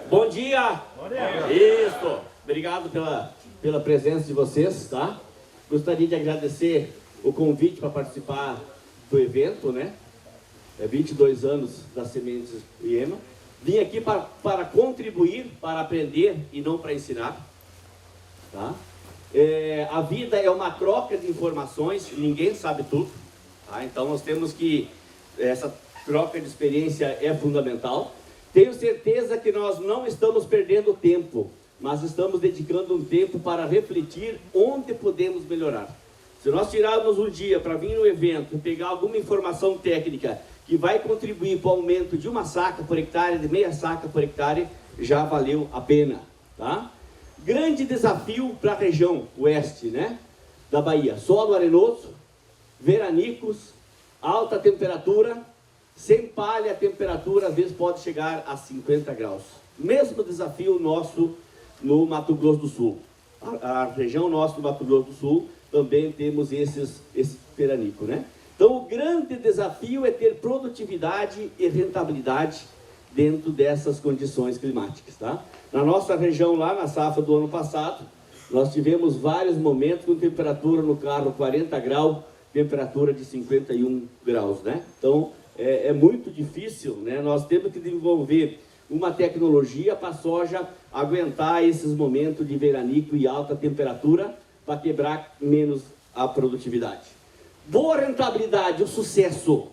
Bom dia! Bom dia! Isso! Obrigado pela presença de vocês, tá? Gostaria de agradecer o convite para participar do evento, né? 22 anos da Sementes IEMA. Vim aqui para contribuir, para aprender e não para ensinar, tá? A vida é uma troca de informações, ninguém sabe tudo, tá? Então nós temos que, essa troca de experiência é fundamental. Tenho certeza que nós não estamos perdendo tempo, mas estamos dedicando um tempo para refletir onde podemos melhorar. Se nós tirarmos um dia para vir no evento e pegar alguma informação técnica que vai contribuir para o aumento de uma saca por hectare, de meia saca por hectare, já valeu a pena, tá? Grande desafio para a região oeste, né, da Bahia. Solo arenoso, veranicos, alta temperatura, sem palha a temperatura às vezes pode chegar a 50 graus. Mesmo desafio nosso no Mato Grosso do Sul. A região nossa do Mato Grosso do Sul também temos esse veranico, né? Então o grande desafio é ter produtividade e rentabilidade dentro dessas condições climáticas, tá? Na nossa região lá, na safra do ano passado, nós tivemos vários momentos com temperatura no carro 40 graus, temperatura de 51 graus, né? Então é muito difícil, né? Nós temos que desenvolver uma tecnologia para a soja aguentar esses momentos de veranico e alta temperatura para quebrar menos a produtividade. Boa rentabilidade, o sucesso.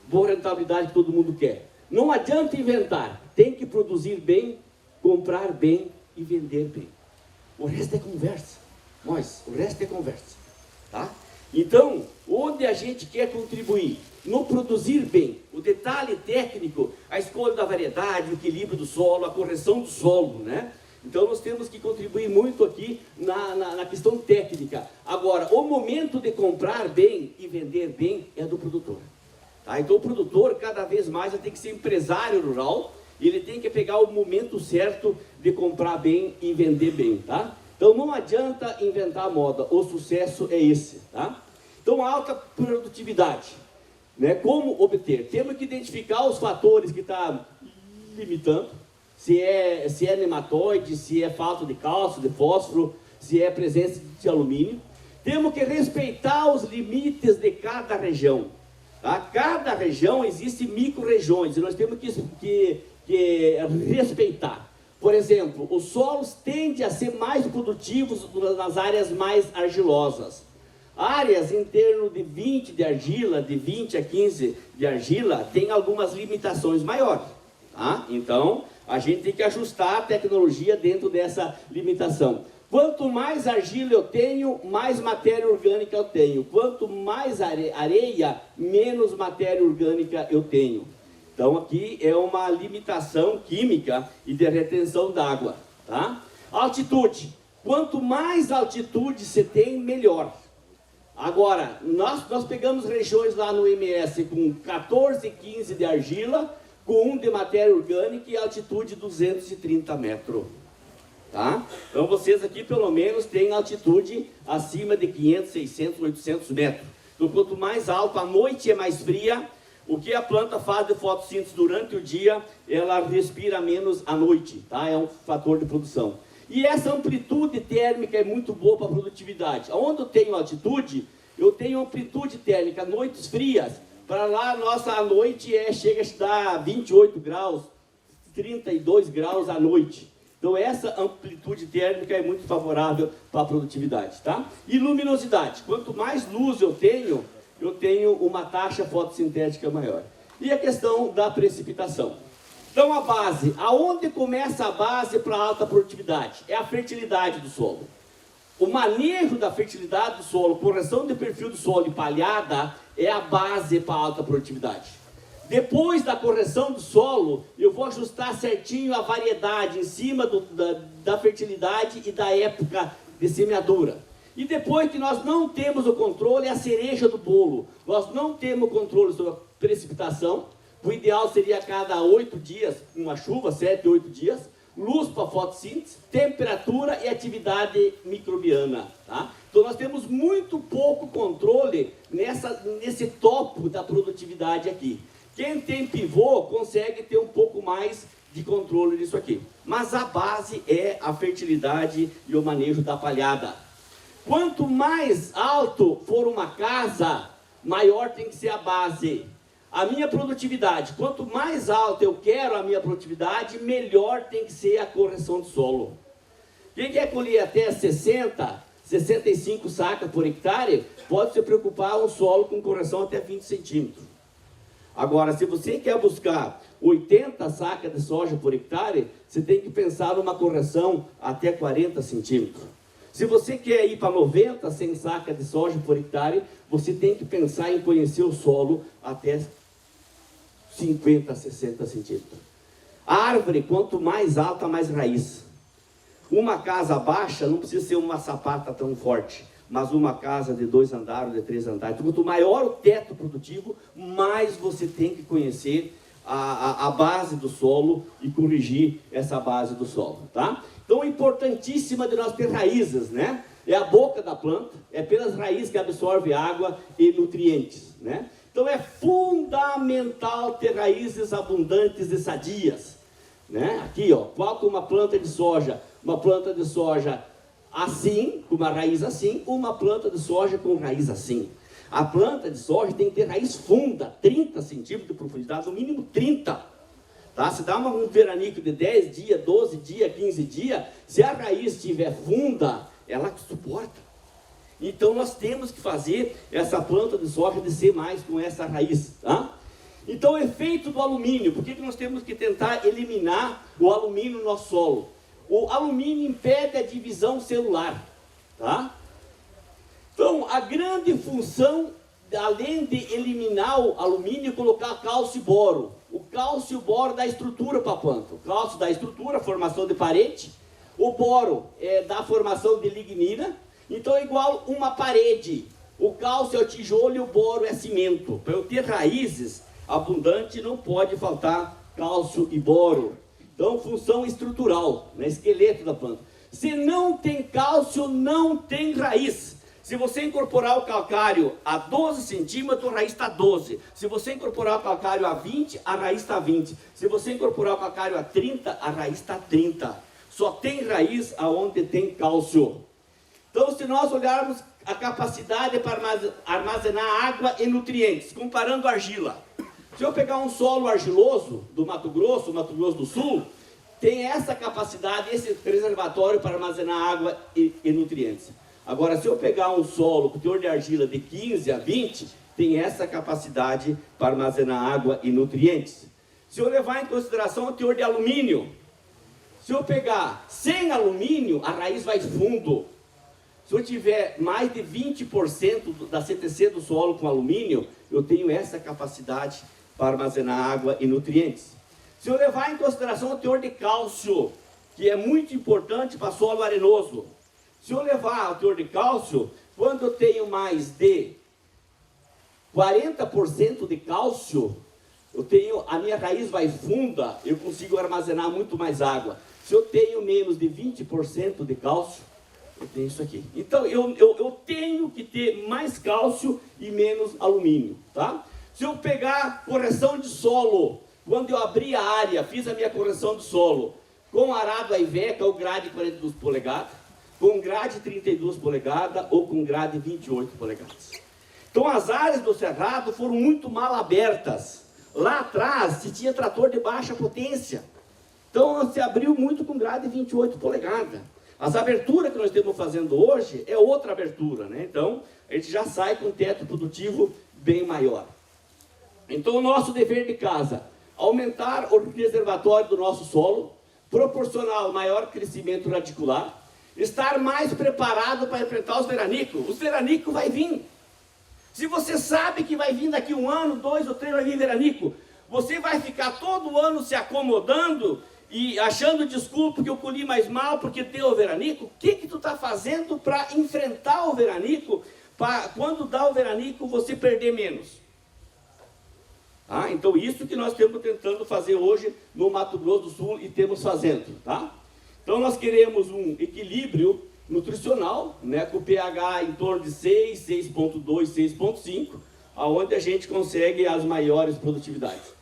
Boa rentabilidade que todo mundo quer. Não adianta inventar, tem que produzir bem, comprar bem e vender bem. O resto é conversa, o resto é conversa, tá? Então, onde a gente quer contribuir? No produzir bem, o detalhe técnico, a escolha da variedade, o equilíbrio do solo, a correção do solo, né? Então nós temos que contribuir muito aqui na questão técnica. Agora, o momento de comprar bem e vender bem é do produtor. Tá? Então o produtor cada vez mais tem que ser empresário rural, e ele tem que pegar o momento certo de comprar bem e vender bem, tá? Então não adianta inventar moda, o sucesso é esse, tá? Então alta produtividade, né? Como obter? Temos que identificar os fatores que estão limitando, se é nematóide, se é falta de cálcio, de fósforo, se é presença de alumínio. Temos que respeitar os limites de cada região. Tá? Cada região existe micro-regiões e nós temos que respeitar. Por exemplo, os solos tendem a ser mais produtivos nas áreas mais argilosas. Áreas em torno de 20 de argila, de 20 a 15 de argila, tem algumas limitações maiores. Tá? Então, a gente tem que ajustar a tecnologia dentro dessa limitação. Quanto mais argila eu tenho, mais matéria orgânica eu tenho. Quanto mais areia, menos matéria orgânica eu tenho. Então aqui é uma limitação química e de retenção d'água, tá? Altitude. Quanto mais altitude você tem, melhor. Agora, nós pegamos regiões lá no MS com 14, 15 de argila, com 1 de matéria orgânica e altitude 230 metros. Tá? Então vocês aqui pelo menos têm altitude acima de 500, 600, 800 metros. Então quanto mais alto, a noite é mais fria. O que a planta faz de fotossíntese durante o dia, ela respira menos à noite, tá? É um fator de produção. E essa amplitude térmica é muito boa para a produtividade. Onde eu tenho altitude, eu tenho amplitude térmica, noites frias. Para lá, a noite chega a dar 28 graus, 32 graus à noite. Então essa amplitude térmica é muito favorável para a produtividade, tá? E luminosidade. Quanto mais luz eu tenho uma taxa fotossintética maior. E a questão da precipitação. Então a base, aonde começa a base para alta produtividade? É a fertilidade do solo. O manejo da fertilidade do solo, correção de perfil do solo e palhada, é a base para alta produtividade. Depois da correção do solo, eu vou ajustar certinho a variedade em cima da fertilidade e da época de semeadura. E depois que nós não temos o controle, é a cereja do bolo. Nós não temos controle sobre a precipitação. O ideal seria a cada 8 dias, uma chuva, 7, 8 dias. Luz para fotossíntese, temperatura e atividade microbiana. Tá? Então nós temos muito pouco controle nesse topo da produtividade aqui. Quem tem pivô consegue ter um pouco mais de controle disso aqui. Mas a base é a fertilidade e o manejo da palhada. Quanto mais alto for uma casa, maior tem que ser a base. A minha produtividade, quanto mais alta eu quero a minha produtividade, melhor tem que ser a correção de solo. Quem quer colher até 60, 65 sacas por hectare, pode se preocupar um solo com correção até 20 centímetros. Agora, se você quer buscar 80 sacas de soja por hectare, você tem que pensar numa correção até 40 centímetros. Se você quer ir para 90, 100 sacas de soja por hectare, você tem que pensar em conhecer o solo até 50, 60 centímetros. A árvore, quanto mais alta, mais raiz. Uma casa baixa não precisa ser uma sapata tão forte, mas uma casa de 2 andares, de 3 andares. Quanto maior o teto produtivo, mais você tem que conhecer a base do solo e corrigir essa base do solo, tá? Então, importantíssima de nós ter raízes, né? É a boca da planta, é pelas raízes que absorve água e nutrientes, né? Então, é fundamental ter raízes abundantes e sadias, né? Aqui, ó, qual que é uma planta de soja? Uma planta de soja assim, com uma raiz assim, uma planta de soja com raiz assim. A planta de soja tem que ter raiz funda, 30 centímetros de profundidade, no mínimo 30. Tá? Se dá um veranico de 10 dias, 12 dias, 15 dias, se a raiz estiver funda, ela suporta. Então nós temos que fazer essa planta de soja descer mais com essa raiz. Tá? Então o efeito do alumínio, por que nós temos que tentar eliminar o alumínio no nosso solo? O alumínio impede a divisão celular. Tá? Então, a grande função, além de eliminar o alumínio, é colocar cálcio e boro. O cálcio e o boro dá estrutura para a planta. O cálcio dá estrutura, formação de parede. O boro dá formação de lignina. Então, é igual uma parede. O cálcio é o tijolo e o boro é cimento. Para eu ter raízes abundantes, não pode faltar cálcio e boro. Então, função estrutural, né? Esqueleto da planta. Se não tem cálcio, não tem raiz. Se você incorporar o calcário a 12 centímetros, a raiz está 12. Se você incorporar o calcário a 20, a raiz está 20. Se você incorporar o calcário a 30, a raiz está 30. Só tem raiz aonde tem cálcio. Então, se nós olharmos a capacidade para armazenar água e nutrientes, comparando a argila. Se eu pegar um solo argiloso do Mato Grosso do Sul, tem essa capacidade, esse reservatório para armazenar água e nutrientes. Agora, se eu pegar um solo com teor de argila de 15 a 20, tem essa capacidade para armazenar água e nutrientes. Se eu levar em consideração o teor de alumínio, se eu pegar sem alumínio, a raiz vai fundo. Se eu tiver mais de 20% da CTC do solo com alumínio, eu tenho essa capacidade para armazenar água e nutrientes. Se eu levar em consideração o teor de cálcio, que é muito importante para solo arenoso, se eu levar o teor de cálcio, quando eu tenho mais de 40% de cálcio, a minha raiz vai funda, eu consigo armazenar muito mais água. Se eu tenho menos de 20% de cálcio, eu tenho isso aqui. Então, eu tenho que ter mais cálcio e menos alumínio, tá? Se eu pegar correção de solo, quando eu abri a área, fiz a minha correção de solo, com arado a Iveca ou grade 42 polegadas, com grade 32 polegadas ou com grade 28 polegadas. Então as áreas do cerrado foram muito mal abertas. Lá atrás se tinha trator de baixa potência. Então se abriu muito com grade 28 polegadas. As aberturas que nós estamos fazendo hoje é outra abertura, né? Então a gente já sai com um teto produtivo bem maior. Então o nosso dever de casa, aumentar o reservatório do nosso solo, proporcionar o maior crescimento radicular, estar mais preparado para enfrentar os veranicos. Os veranicos vai vir. Se você sabe que vai vir daqui 1 ano, 2 ou 3 vai vir veranico, você vai ficar todo ano se acomodando e achando desculpa que eu colhi mais mal porque deu o veranico. O que tu está fazendo para enfrentar o veranico, para quando dá o veranico você perder menos? Então isso que nós estamos tentando fazer hoje no Mato Grosso do Sul e temos fazendo, tá? Então nós queremos um equilíbrio nutricional, né, com pH em torno de 6, 6.2, 6.5, aonde a gente consegue as maiores produtividades.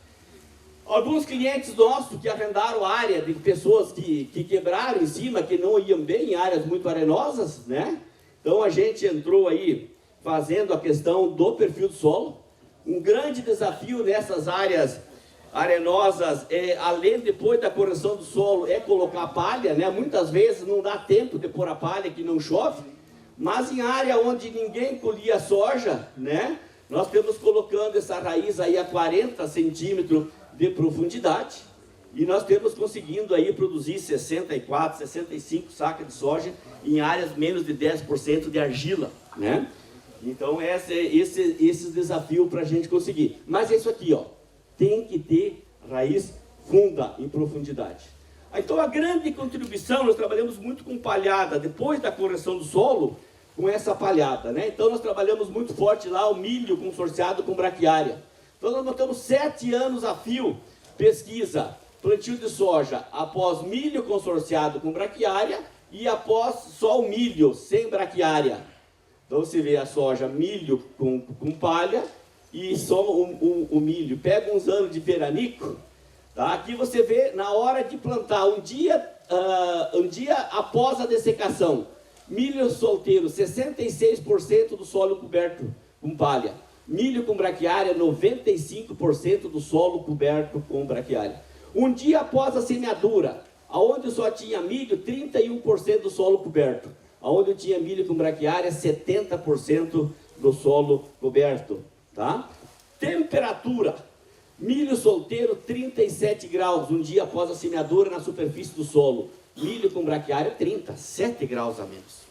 Alguns clientes nossos que arrendaram área de pessoas que quebraram em cima, que não iam bem em áreas muito arenosas, né? Então a gente entrou aí fazendo a questão do perfil do solo. Um grande desafio nessas áreas arenosas, além depois da correção do solo, é colocar palha, né? Muitas vezes não dá tempo de pôr a palha que não chove, mas em área onde ninguém colhia soja, né? Nós temos colocando essa raiz aí a 40 centímetros de profundidade e nós temos conseguindo aí produzir 64, 65 sacas de soja em áreas menos de 10% de argila, né? Então esse desafio para a gente conseguir. Mas é isso aqui, ó, tem que ter raiz funda em profundidade. Então a grande contribuição, nós trabalhamos muito com palhada, depois da correção do solo, com essa palhada, né? Então nós trabalhamos muito forte lá o milho consorciado com braquiária. Então nós montamos 7 anos a fio, pesquisa, plantio de soja após milho consorciado com braquiária e após só o milho sem braquiária. Então você vê a soja, milho com palha e só o milho. Pega uns anos de veranico, tá? Aqui você vê na hora de plantar, um dia após a dessecação, milho solteiro, 66% do solo coberto com palha. Milho com braquiária, 95% do solo coberto com braquiária. Um dia após a semeadura, aonde só tinha milho, 31% do solo coberto. Aonde tinha milho com braquiária, 70% do solo coberto, tá? Temperatura, milho solteiro, 37 graus, um dia após a semeadura na superfície do solo. Milho com braquiária, 37 graus a menos.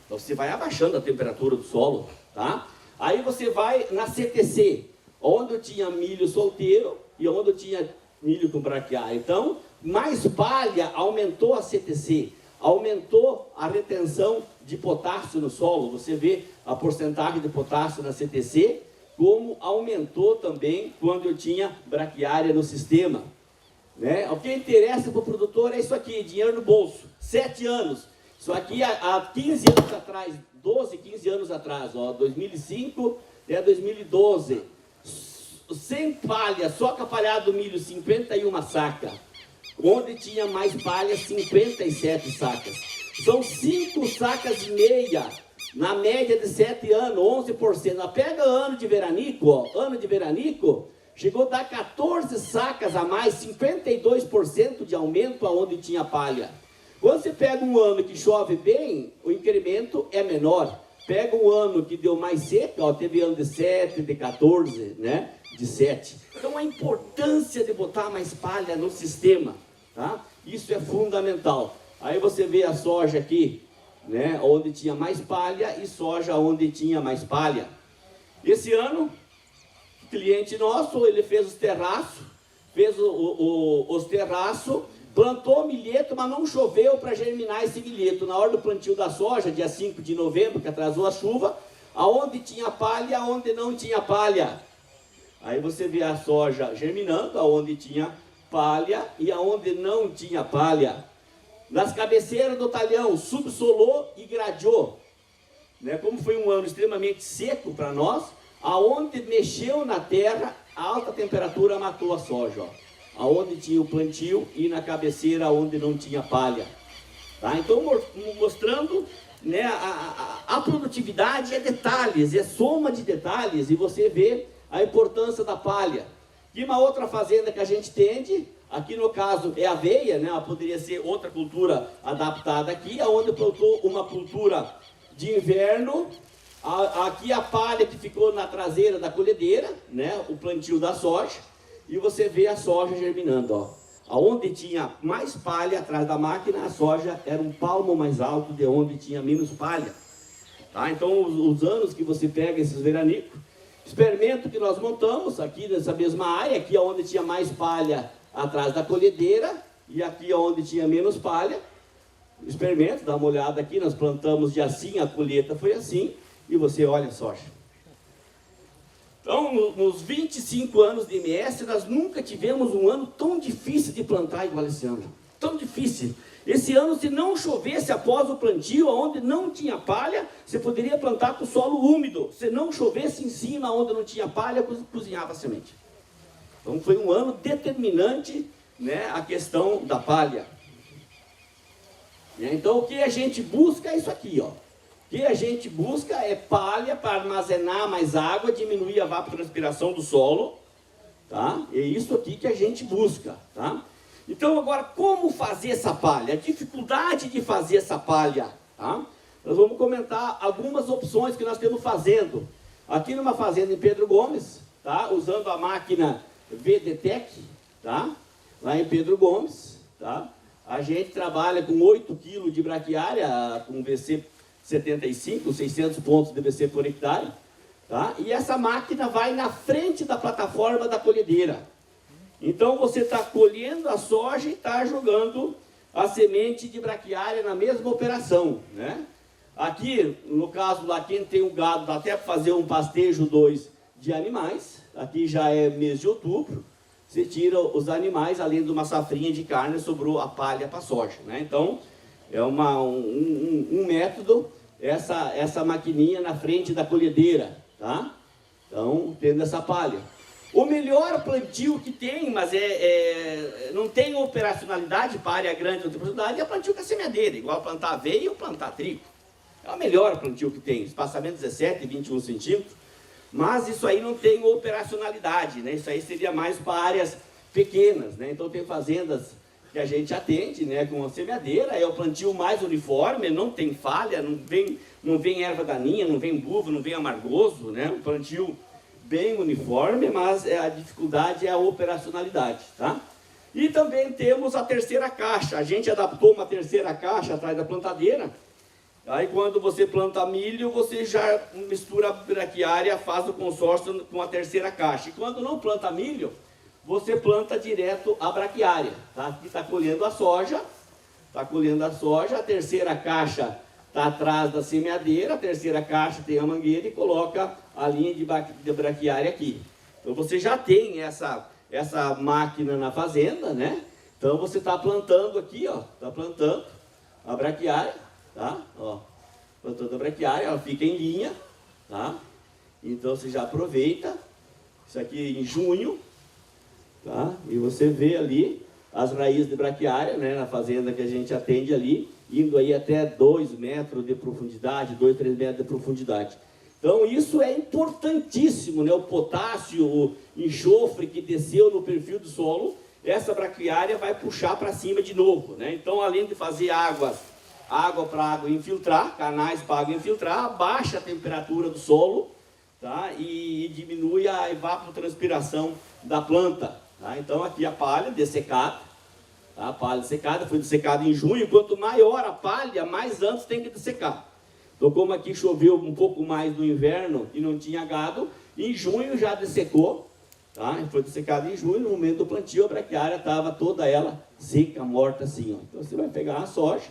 Então você vai abaixando a temperatura do solo, tá? Aí você vai na CTC, onde eu tinha milho solteiro e onde eu tinha milho com braquiária. Então, mais palha aumentou a CTC, aumentou a retenção de potássio no solo. Você vê a porcentagem de potássio na CTC, como aumentou também quando eu tinha braquiária no sistema, né? O que interessa para o produtor é isso aqui, dinheiro no bolso, 7 anos. Isso aqui há 15 anos atrás, 12, 15 anos atrás, ó, 2005 até 2012, sem palha, só com a palhada do milho, 51 sacas. Onde tinha mais palha, 57 sacas. São 5 sacas e meia, na média de 7 anos, 11%. Mas pega ano de veranico, ó, ano de veranico, chegou a dar 14 sacas a mais, 52% de aumento aonde tinha palha. Quando você pega um ano que chove bem, o incremento é menor. Pega um ano que deu mais seca, ó, teve ano de 7, de 14, né? De 7. Então a importância de botar mais palha no sistema, tá? Isso é fundamental. Aí você vê a soja aqui, né? Onde tinha mais palha e soja onde tinha mais palha. Esse ano, o cliente nosso, ele fez os terraços, os terraços, plantou milheto, mas não choveu para germinar esse milheto. Na hora do plantio da soja, dia 5 de novembro, que atrasou a chuva, aonde tinha palha, aonde não tinha palha. Aí você vê a soja germinando, aonde tinha palha e aonde não tinha palha. Nas cabeceiras do talhão, subsolou e gradeou, né? Como foi um ano extremamente seco para nós, aonde mexeu na terra, a alta temperatura matou a soja, ó. Aonde tinha o plantio e na cabeceira onde não tinha palha, tá? Então mostrando, né, a produtividade é detalhes, é soma de detalhes, e você vê a importância da palha. E uma outra fazenda que a gente tende, aqui no caso é aveia, né? Poderia ser outra cultura adaptada aqui, aonde plantou uma cultura de inverno. Aqui a palha que ficou na traseira da colhedeira, né? O plantio da soja. E você vê a soja germinando, ó. Aonde tinha mais palha atrás da máquina, a soja era um palmo mais alto de onde tinha menos palha, tá? Então os anos que você pega esses veranicos, experimento que nós montamos aqui nessa mesma área, aqui onde tinha mais palha atrás da colhedeira e aqui onde tinha menos palha. Experimento, dá uma olhada aqui, nós plantamos de assim, a colheita foi assim, e você olha a soja. Então, nos 25 anos de MS, nós nunca tivemos um ano tão difícil de plantar igual esse ano. Tão difícil. Esse ano, se não chovesse após o plantio, onde não tinha palha, você poderia plantar com solo úmido. Se não chovesse em cima, onde não tinha palha, cozinhava a semente. Então foi um ano determinante, né, a questão da palha. Então o que a gente busca é isso aqui, ó. O que a gente busca é palha para armazenar mais água, diminuir a evapotranspiração do solo, tá? É isso aqui que a gente busca, tá? Então agora, como fazer essa palha? A dificuldade de fazer essa palha, tá? Nós vamos comentar algumas opções que nós temos fazendo. Aqui numa fazenda em Pedro Gomes, tá? Usando a máquina VDTEC, tá? Lá em Pedro Gomes, tá? A gente trabalha com 8 kg de braquiária, com VC 75, 600 pontos de VC por hectare, tá? E essa máquina vai na frente da plataforma da colhedeira. Então você está colhendo a soja e está jogando a semente de braquiária na mesma operação, né? Aqui, no caso lá, quem tem o gado, dá até para fazer um pastejo 2 de animais. Aqui já é mês de outubro. Você tira os animais, além de uma safrinha de carne, sobrou a palha para a soja, né? Então, é um método, essa maquininha na frente da colhedeira, tá? Então, tendo essa palha. O melhor plantio que tem, mas não tem operacionalidade para área grande, não tem operacionalidade, é plantio com a semeadeira, igual plantar aveia ou plantar trigo. É o melhor plantio que tem, espaçamento 17 e 21 centímetros, mas isso aí não tem operacionalidade, né? Isso aí seria mais para áreas pequenas, né? Então tem fazendas que a gente atende, né, com a semeadeira, é o plantio mais uniforme, não tem falha, não vem erva daninha, não vem buva, não vem amargoso, né? Um plantio bem uniforme, mas a dificuldade é a operacionalidade, tá? E também temos a terceira caixa. A gente adaptou uma terceira caixa atrás da plantadeira. Aí quando você planta milho, você já mistura a braquiária, faz o consórcio com a terceira caixa. E quando não planta milho, você planta direto a braquiária, tá? Aqui está colhendo a soja, a terceira caixa está atrás da semeadeira, a terceira caixa tem a mangueira e coloca a linha de braquiária aqui. Então você já tem essa máquina na fazenda, né? Então você está plantando aqui, ó, está plantando a braquiária, tá? Ó, plantando a braquiária, ela fica em linha, tá? Então você já aproveita, isso aqui em junho, tá? E você vê ali as raízes de braquiária, né, na fazenda que a gente atende ali, indo aí até 2 metros de profundidade, 2, 3 metros de profundidade. Então isso é importantíssimo, né? O potássio, o enxofre que desceu no perfil do solo, essa braquiária vai puxar para cima de novo, né? Então além de fazer água para água infiltrar, canais para água infiltrar, abaixa a temperatura do solo, tá? E diminui a evapotranspiração da planta, tá? Então aqui a palha dessecada, tá? A palha dessecada, foi dessecada em junho, quanto maior a palha, mais antes tem que dessecar. Então como aqui choveu um pouco mais no inverno e não tinha gado, em junho já dessecou, tá? Foi dessecada em junho, no momento do plantio a braquiária estava toda ela seca, morta assim, ó. Então você vai pegar a soja,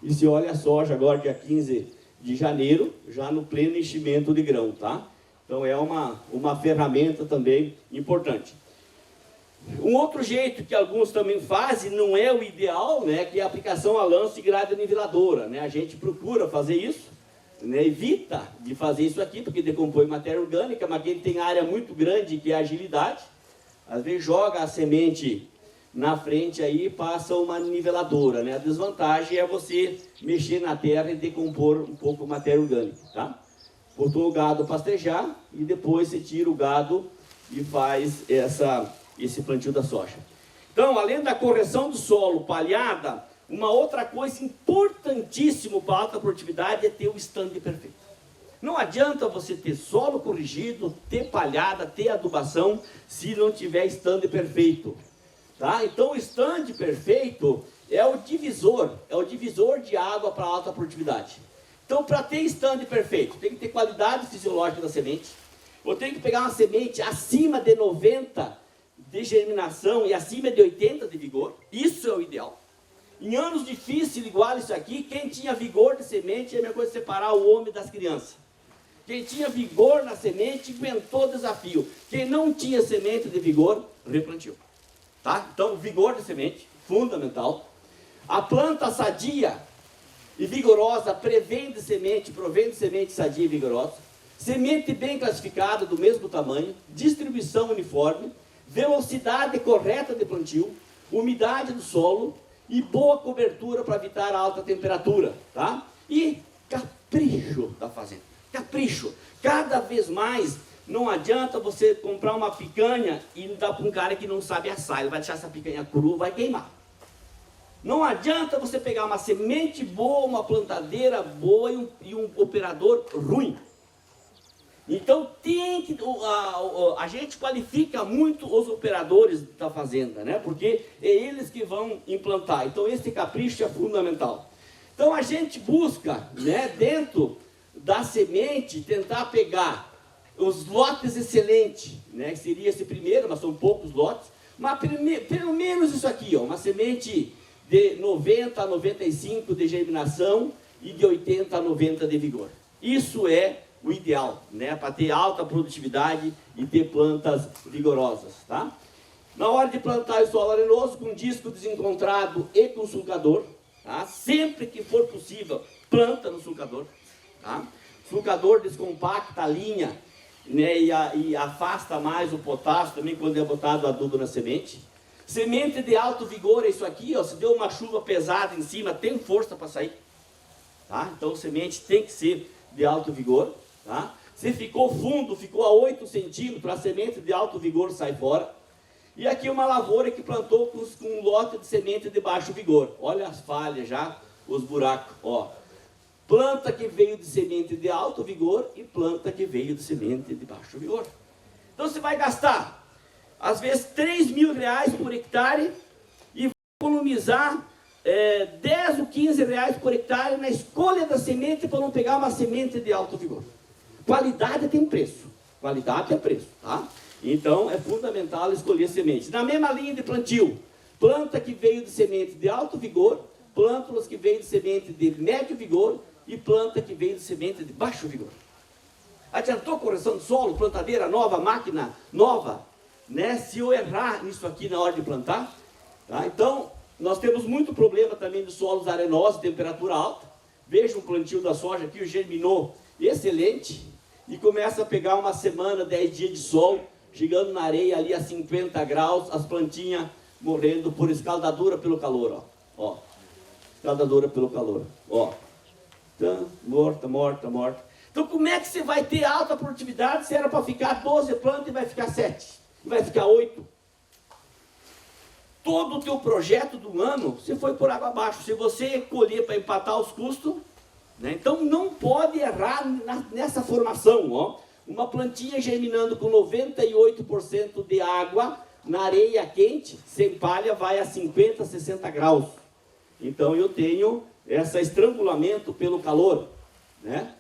e se olha a soja agora dia 15 de janeiro, já no pleno enchimento de grão, tá? Então é uma ferramenta também importante. Um outro jeito que alguns também fazem, não é o ideal, né, que é a aplicação a lanço e grade niveladora, né? A gente procura fazer isso, né, evita de fazer isso aqui, porque decompõe matéria orgânica, mas quem tem área muito grande, que é a agilidade, às vezes joga a semente na frente aí e passa uma niveladora, né? A desvantagem é você mexer na terra e decompor um pouco a matéria orgânica, tá? Botou o gado pastejar e depois você tira o gado e faz esse plantio da soja. Então, além da correção do solo palhada, uma outra coisa importantíssima para a alta produtividade é ter o stand perfeito. Não adianta você ter solo corrigido, ter palhada, ter adubação, se não tiver stand perfeito, tá? Então, o stand perfeito é o divisor de água para a alta produtividade. Então, para ter stand perfeito, tem que ter qualidade fisiológica da semente. Eu tenho que pegar uma semente acima de 90 de germinação e acima de 80 de vigor. Isso é o ideal. Em anos difíceis, igual isso aqui, quem tinha vigor de semente é a mesma coisa separar o homem das crianças. Quem tinha vigor na semente aguentou o desafio. Quem não tinha semente de vigor, replantiou. Tá? Então, vigor de semente, fundamental. A planta sadia e vigorosa provém de semente sadia e vigorosa. Semente bem classificada, do mesmo tamanho, distribuição uniforme, velocidade correta de plantio, umidade do solo e boa cobertura para evitar a alta temperatura, tá? E capricho da fazenda, capricho. Cada vez mais não adianta você comprar uma picanha e dar para um cara que não sabe assar, ele vai deixar essa picanha crua, vai queimar. Não adianta você pegar uma semente boa, uma plantadeira boa e um operador ruim. Então a gente qualifica muito os operadores da fazenda, né? Porque é eles que vão implantar. Então esse capricho é fundamental. Então a gente busca, né, dentro da semente, tentar pegar os lotes excelentes, né? Que seria esse primeiro, mas são poucos lotes. Mas pelo menos isso aqui, ó, uma semente de 90 a 95 de germinação e de 80 a 90 de vigor. Isso é o ideal, né, para ter alta produtividade e ter plantas vigorosas, tá? Na hora de plantar o solo arenoso, com disco desencontrado e com sulcador, tá? Sempre que for possível, planta no sulcador, tá? Sulcador descompacta a linha, né, e afasta mais o potássio também quando é botado adubo na semente. Semente de alto vigor é isso aqui, ó, se deu uma chuva pesada em cima, tem força para sair, tá? Então semente tem que ser de alto vigor. Tá? Se ficou fundo, ficou a 8 centímetros, a semente de alto vigor sai fora. E aqui uma lavoura que plantou com um lote de semente de baixo vigor. Olha as falhas já, os buracos. Ó. Planta que veio de semente de alto vigor e planta que veio de semente de baixo vigor. Então você vai gastar, às vezes, R$3.000 por hectare e vai economizar 10 ou 15 reais por hectare na escolha da semente para não pegar uma semente de alto vigor. Qualidade tem preço, qualidade tem preço, tá? Então é fundamental escolher semente. Na mesma linha de plantio, planta que veio de semente de alto vigor, plântulas que veio de semente de médio vigor e planta que veio de semente de baixo vigor. Adiantou correção de solo, plantadeira nova, máquina nova, né? Se eu errar nisso aqui na hora de plantar, tá? Então nós temos muito problema também de solos arenosos, temperatura alta. Veja o plantio da soja aqui, germinou excelente. E começa a pegar uma semana, 10 dias de sol, chegando na areia ali a 50 graus, as plantinhas morrendo por escaldadura pelo calor, ó. Ó, escaldadura pelo calor, ó. Então, morta, morta, morta. Então como é que você vai ter alta produtividade se era para ficar 12 plantas e vai ficar 7? E vai ficar 8? Todo o teu projeto do ano, você foi por água abaixo. Se você colher para empatar os custos, né? Então não pode errar nessa formação, ó. Uma plantinha germinando com 98% de água na areia quente, sem palha, vai a 50, 60 graus. Então eu tenho esse estrangulamento pelo calor, né?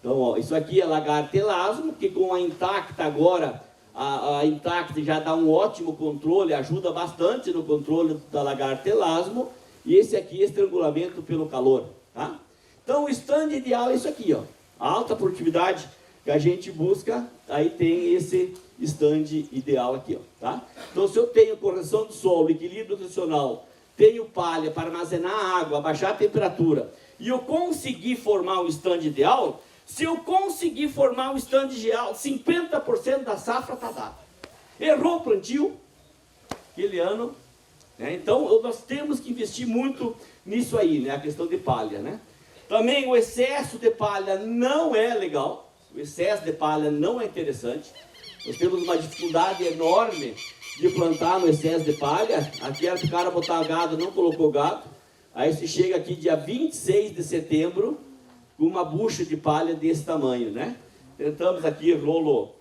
Então, ó, isso aqui é lagarta elasmo, que com a intacta agora, a intacta já dá um ótimo controle, ajuda bastante no controle da lagarta elasmo. E esse aqui é estrangulamento pelo calor, tá? Então o stand ideal é isso aqui, ó. A alta produtividade que a gente busca, aí tem esse stand ideal aqui, ó, tá? Então se eu tenho correção do solo, equilíbrio nutricional, tenho palha para armazenar água, abaixar a temperatura, e eu conseguir formar um stand ideal, se eu conseguir formar um stand ideal, 50% da safra está dada. Errou o plantio, aquele ano, né? Então nós temos que investir muito nisso aí, né? A questão de palha, né? Também o excesso de palha não é legal, o excesso de palha não é interessante. Nós temos uma dificuldade enorme de plantar no excesso de palha. Aqui era para o cara botar gado, não colocou gado. Aí se chega aqui dia 26 de setembro, com uma bucha de palha desse tamanho, né? Tentamos aqui rolo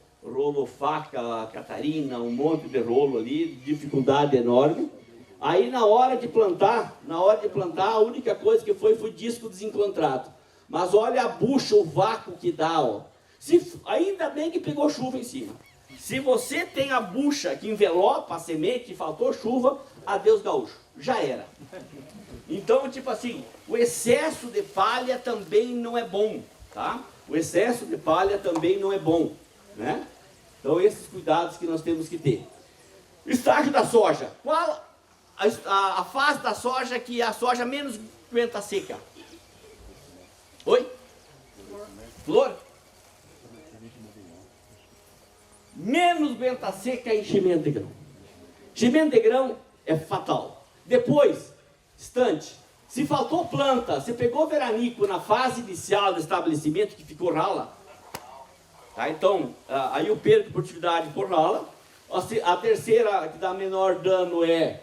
faca, Catarina, um monte de rolo ali, dificuldade enorme. Aí na hora de plantar, a única coisa que foi disco desencontrado. Mas olha a bucha, o vácuo que dá, ó. Ainda bem que pegou chuva em cima. Se você tem a bucha que envelopa a semente e faltou chuva, adeus gaúcho, já era. Então, tipo assim, o excesso de palha também não é bom, tá? O excesso de palha também não é bom, né? Então esses cuidados que nós temos que ter. Estágio da soja. Qual a fase da soja que a soja menos aguenta seca? Oi? Flor? menos venta seca é enchimento de grão. Enchimento de grão é fatal. Depois, instante, se faltou planta, você pegou veranico na fase inicial do estabelecimento que ficou rala, tá? Então, aí eu perco produtividade por rala. A terceira, que dá menor dano, é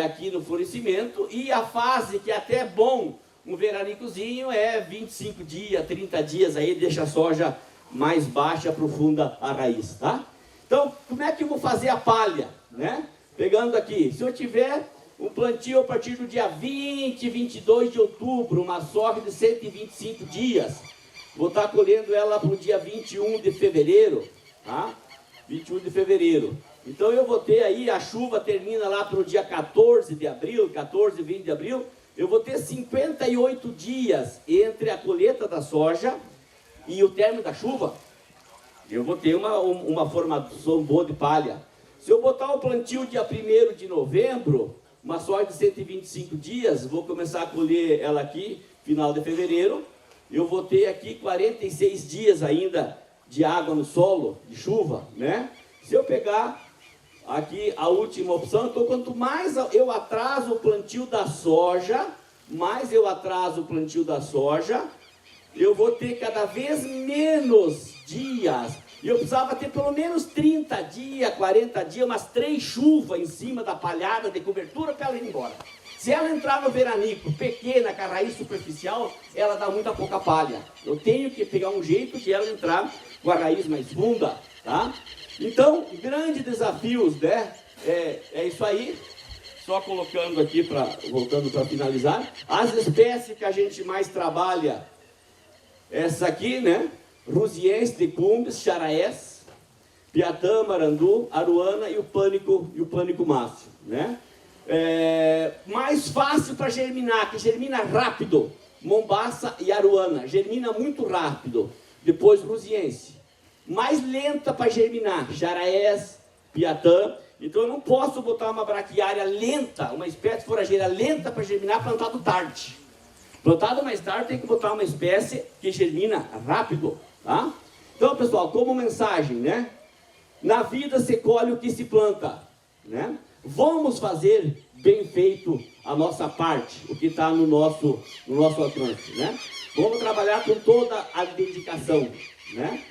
aqui no florescimento. E a fase, que é até bom, um veranicozinho, é 25 dias, 30 dias, aí deixa a soja mais baixa, aprofunda a raiz, tá? Então, como é que eu vou fazer a palha, né? Pegando aqui, se eu tiver um plantio a partir do dia 20, 22 de outubro, uma soja de 125 dias, vou estar colhendo ela para o dia 21 de fevereiro, tá? 21 de fevereiro. Então eu vou ter aí, a chuva termina lá para o dia 14 de abril, 14, 20 de abril, eu vou ter 58 dias entre a colheita da soja e o término da chuva. Eu vou ter uma formação boa de palha. Se eu botar o plantio dia 1º de novembro, uma soja de 125 dias, vou começar a colher ela aqui, final de fevereiro, eu vou ter aqui 46 dias ainda de água no solo, de chuva, né? Se eu pegar aqui a última opção, então quanto mais eu atraso o plantio da soja, eu vou ter cada vez menos dias. E eu precisava ter pelo menos 30 dias, 40 dias, umas 3 chuvas em cima da palhada de cobertura para ela ir embora. Se ela entrar no veranico pequena, com a raiz superficial, ela dá muita pouca palha. Eu tenho que pegar um jeito de ela entrar com a raiz mais funda, tá? Então, grandes desafios, né? É isso aí. Só colocando aqui, voltando para finalizar. As espécies que a gente mais trabalha, essa aqui, né? Rusiense de Cumbres, Charaés, Piatã, Marandu, Aruana e o pânico máximo, né? Mais fácil para germinar, que germina rápido, Mombaça e Aruana, germina muito rápido. Depois Rusiense. Mais lenta para germinar, Charaés, Piatã. Então eu não posso botar uma braquiária lenta, uma espécie forageira lenta para germinar plantado tarde. Plantado mais tarde tem que botar uma espécie que germina rápido, tá? Então, pessoal, como mensagem, né? Na vida se colhe o que se planta, né? Vamos fazer bem feito a nossa parte, o que está no nosso alcance, né? Vamos trabalhar com toda a dedicação, né?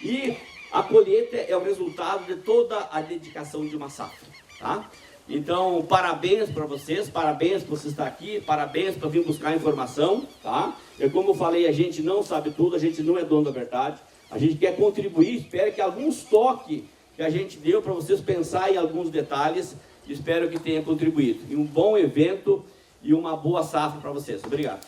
E a colheita é o resultado de toda a dedicação de uma safra, tá? Então, parabéns para vocês, parabéns por você estar aqui, parabéns por vir buscar informação, tá? Como eu falei, a gente não sabe tudo, a gente não é dono da verdade, a gente quer contribuir, espero que alguns toques que a gente deu para vocês pensar em alguns detalhes, espero que tenha contribuído. E um bom evento e uma boa safra para vocês. Obrigado.